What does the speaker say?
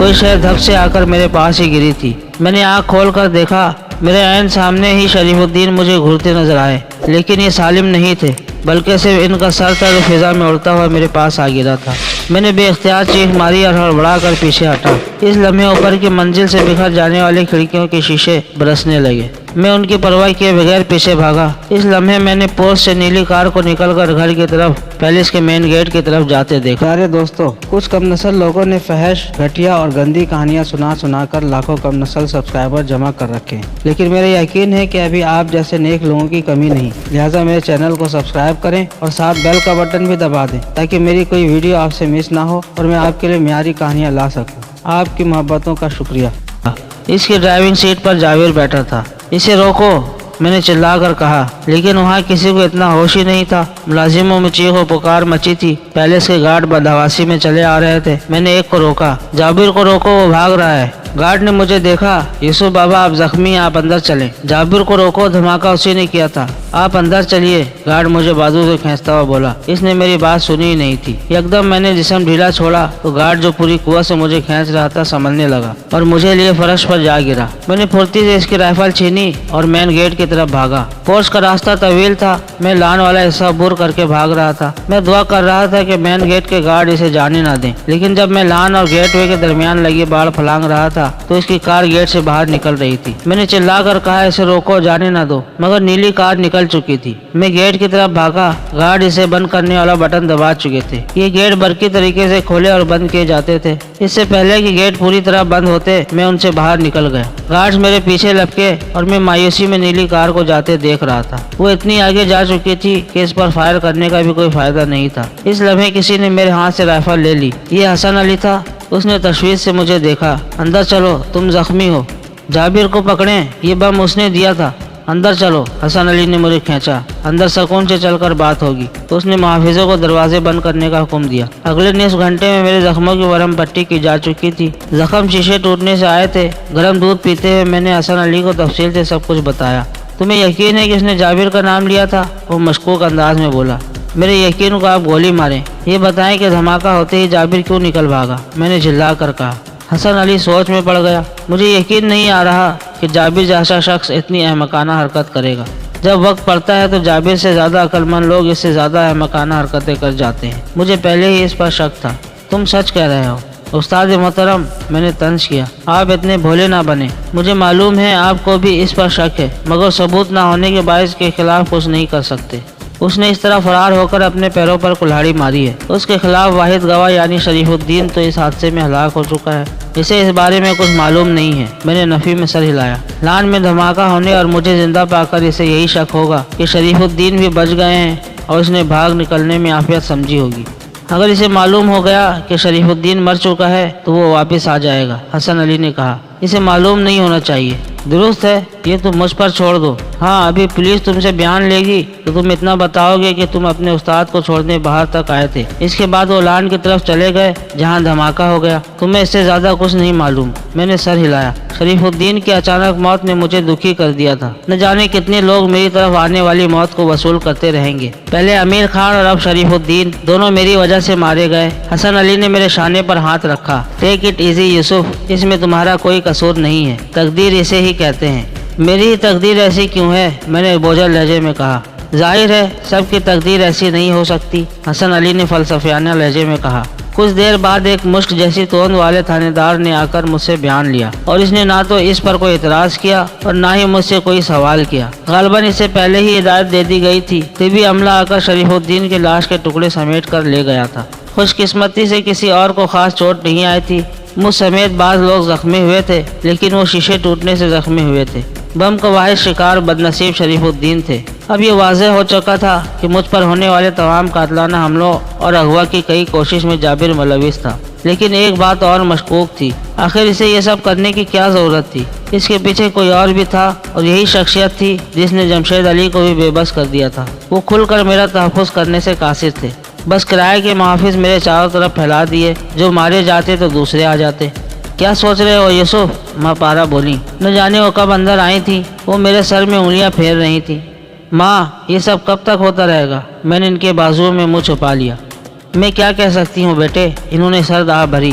کوئی شے دھپ سے آ کر میرے پاس ہی گری تھی۔ میں نے آنکھ کھول کر دیکھا، میرے عین سامنے ہی شریف الدین مجھے گھورتے نظر آئے، لیکن یہ سالم نہیں تھے، بلکہ صرف ان کا سر تھا جو فضا میں اڑتا ہوا میرے پاس آ گرا تھا۔ میں نے بے اختیار چیخ ماری اور ہڑبڑا کر پیچھے ہٹا۔ اس لمحے اوپر کی منزل سے بکھر جانے والی کھڑکیوں کے شیشے برسنے لگے۔ میں ان کی پرواہ کیے بغیر پیچھے بھاگا۔ اس لمحے میں نے پوسٹ سے نیلی کار کو نکل کر گھر کی طرف، پیلس کے مین گیٹ کی طرف جاتے دیکھا۔ پیارے دوستو، کچھ کم نسل لوگوں نے فحش، گھٹیا اور گندی کہانیاں سنا کر لاکھوں کم نسل سبسکرائبر جمع کر رکھے ہیں، لیکن میرا یقین ہے کہ ابھی آپ جیسے نیک لوگوں کی کمی نہیں، لہٰذا میرے چینل کو سبسکرائب کریں اور ساتھ بیل کا بٹن بھی دبا دیں تاکہ میری کوئی ویڈیو آپ سے مس نہ ہو اور میں آپ کے لیے معیاری کہانیاں لا سکوں۔ آپ کی محبتوں کا شکریہ۔ اس کی ڈرائیونگ سیٹ پر جاویر بیٹھا تھا۔ اسے روکو، میں نے چلا کر کہا، لیکن وہاں کسی کو اتنا ہوش ہی نہیں تھا۔ ملازموں میں چیخ و پکار مچی تھی۔ پیلس کے گارڈ بدحواسی میں چلے آ رہے تھے۔ میں نے ایک کو روکا، جابر کو روکو، وہ بھاگ رہا ہے۔ گارڈ نے مجھے دیکھا، یوسف بابا آپ زخمی ہیں، آپ اندر چلیں۔ جابر کو روکو، دھماکہ اسی نے کیا تھا، آپ اندر چلیے۔ گارڈ مجھے بازو سے کھینچتا ہوا بولا۔ اس نے میری بات سنی ہی نہیں تھی۔ یکدم میں نے جسم ڈھیلا چھوڑا تو گارڈ جو پوری قوت سے مجھے کھینچ رہا تھا سنبھلنے لگا اور مجھے لیے فرش پر جا گرا۔ میں نے پھرتی سے اس کی رائفل چھینی اور مین گیٹ کی طرف بھاگا۔ پورش کا راستہ طویل تھا، میں لان والا حصہ عبور کر کے بھاگ رہا تھا۔ میں دعا کر رہا تھا کہ مین گیٹ کے گارڈ اسے جانے نہ دیں، لیکن جب میں لان اور گیٹ وے کے درمیان لگی باڑ پھلانگ رہا تھا تو اس کی کار گیٹ سے باہر نکل رہی تھی۔ میں نے چلا کر کہا، اسے روکو، جانے نہ دو، مگر نیلی کار نکل چکی تھی۔ میں گیٹ کی طرف بھاگا، گارڈ اسے بند کرنے والا بٹن دبا چکے تھے۔ یہ گیٹ برقی طریقے سے کھولے اور بند کیے جاتے تھے۔ اس سے پہلے کہ گیٹ پوری طرح بند ہوتے میں ان سے باہر نکل گیا۔ گارڈز میرے پیچھے لپکے اور میں مایوسی میں نیلی کار کو جاتے دیکھ رہا تھا۔ وہ اتنی آگے جا چکی تھی کہ اس پر فائر کرنے کا بھی کوئی فائدہ نہیں تھا۔ اس لمحے کسی نے میرے ہاتھ سے رائفل لے لی۔ یہ حسن علی تھا۔ اس نے تشویش سے مجھے دیکھا۔ اندر چلو، تم زخمی ہو، جابر کو پکڑیں، یہ بم اس نے دیا تھا، اندر چلو۔ حسن علی نے مجھے کھینچا۔ اندر سکون سے چل کر بات ہوگی۔ تو اس نے محافظوں کو دروازے بند کرنے کا حکم دیا۔ اگلے نصف گھنٹے میں میرے زخموں کی ورم پٹی کی جا چکی تھی۔ زخم شیشے ٹوٹنے سے آئے تھے۔ گرم دودھ پیتے ہوئے میں نے حسن علی کو تفصیل سے سب کچھ بتایا۔ تمہیں یقین ہے کہ اس نے جابر کا نام لیا تھا؟ وہ مشکوک انداز میں بولا۔ میرے یقین کو آپ گولی ماریں، یہ بتائیں کہ دھماکہ ہوتے ہی جابر کیوں نکل بھاگا؟ میں نے جھلا کر کہا۔ حسن علی سوچ میں پڑ گیا۔ مجھے یقین نہیں آ رہا کہ جابر جیسا شخص اتنی احمقانہ حرکت کرے گا۔ جب وقت پڑتا ہے تو جابر سے زیادہ عقل مند لوگ اس سے زیادہ احمقانہ حرکتیں کر جاتے ہیں۔ مجھے پہلے ہی اس پر شک تھا۔ تم سچ کہہ رہے ہو استاد محترم، میں نے طنز کیا۔ آپ اتنے بھولے نہ بنیں، مجھے معلوم ہے آپ کو بھی اس پر شک ہے، مگر ثبوت نہ ہونے کے باعث کے خلاف کچھ نہیں کر سکتے۔ اس نے اس طرح فرار ہو کر اپنے پیروں پر کلہاڑی ماری ہے۔ اس کے خلاف واحد گواہ یعنی شریف الدین تو اس حادثے میں ہلاک ہو چکا ہے، اسے اس بارے میں کچھ معلوم نہیں ہے۔ میں نے نفی میں سر ہلایا۔ لان میں دھماکہ ہونے اور مجھے زندہ پا کر اسے یہی شک ہوگا کہ شریف الدین بھی بچ گئے ہیں اور اس نے بھاگ نکلنے میں عافیت سمجھی ہوگی۔ اگر اسے معلوم ہو گیا کہ شریف الدین مر چکا ہے تو وہ واپس آ جائے گا، حسن علی نے کہا۔ اسے معلوم نہیں ہونا چاہیے۔ درست ہے، یہ تم مجھ پر چھوڑ دو۔ ہاں، ابھی پولیس تم سے بیان لے گی تو تم اتنا بتاؤ گے کہ تم اپنے استاد کو چھوڑنے باہر تک آئے تھے۔ اس کے بعد وہ لان کی طرف چلے گئے جہاں دھماکہ ہو گیا۔ تمہیں اس سے زیادہ کچھ نہیں معلوم۔ میں نے سر ہلایا۔ شریف الدین کی اچانک موت نے مجھے دکھی کر دیا تھا۔ نہ جانے کتنے لوگ میری طرف آنے والی موت کو وصول کرتے رہیں گے۔ پہلے امیر خان اور اب شریف الدین، دونوں میری وجہ سے مارے گئے۔ حسن علی نے میرے شانے پر ہاتھ رکھا۔ ٹیک اٹ ایزی یوسف، اس میں تمہارا کوئی قصور نہیں ہے، تقدیر اسے ہی کہتے ہیں۔ میری ہی تقدیر ایسی کیوں ہے؟ میں نے بوجھل لہجے میں کہا۔ ظاہر ہے سب کی تقدیر ایسی نہیں ہو سکتی، حسن علی نے فلسفیانہ لہجے میں کہا۔ کچھ دیر بعد ایک مشک جیسی توند والے تھانے دار نے آ کر مجھ سے بیان لیا اور اس نے نہ تو اس پر کوئی اعتراض کیا اور نہ ہی مجھ سے کوئی سوال کیا۔ غالباً اس سے پہلے ہی ہدایت دے دی گئی تھی۔ طبی عملہ آ کر شریف الدین کی لاش کے ٹکڑے سمیٹ کر لے گیا تھا۔ خوش قسمتی سے کسی اور کو خاص چوٹ نہیں آئی تھی۔ مجھ سمیت بعض لوگ زخمی ہوئے تھے، لیکن وہ شیشے ٹوٹنے سے زخمی ہوئے تھے۔ بم کا واحد شکار بدنصیب شریف الدین تھے۔ اب یہ واضح ہو چکا تھا کہ مجھ پر ہونے والے تمام قاتلانہ حملوں اور اغوا کی کئی کوشش میں جابر ملوث تھا۔ لیکن ایک بات اور مشکوک تھی، آخر اسے یہ سب کرنے کی کیا ضرورت تھی؟ اس کے پیچھے کوئی اور بھی تھا اور یہی شخصیت تھی جس نے جمشید علی کو بھی بے بس کر دیا تھا۔ وہ کھل کر میرا تحفظ کرنے سے قاصر تھے، بس کرائے کے محافظ میرے چاروں طرف پھیلا دیے، جو مارے جاتے تو دوسرے آ جاتے۔ کیا سوچ رہے ہو یوسف؟ ماں پارا بولی۔ نہ جانے وہ کب اندر آئی تھی، وہ میرے سر میں انگلیاں پھیر رہی تھی۔ ماں، یہ سب کب تک ہوتا رہے گا؟ میں نے ان کے بازوؤں میں منہ چھپا لیا۔ میں کیا کہہ سکتی ہوں بیٹے؟ انہوں نے سرد آہ بھری۔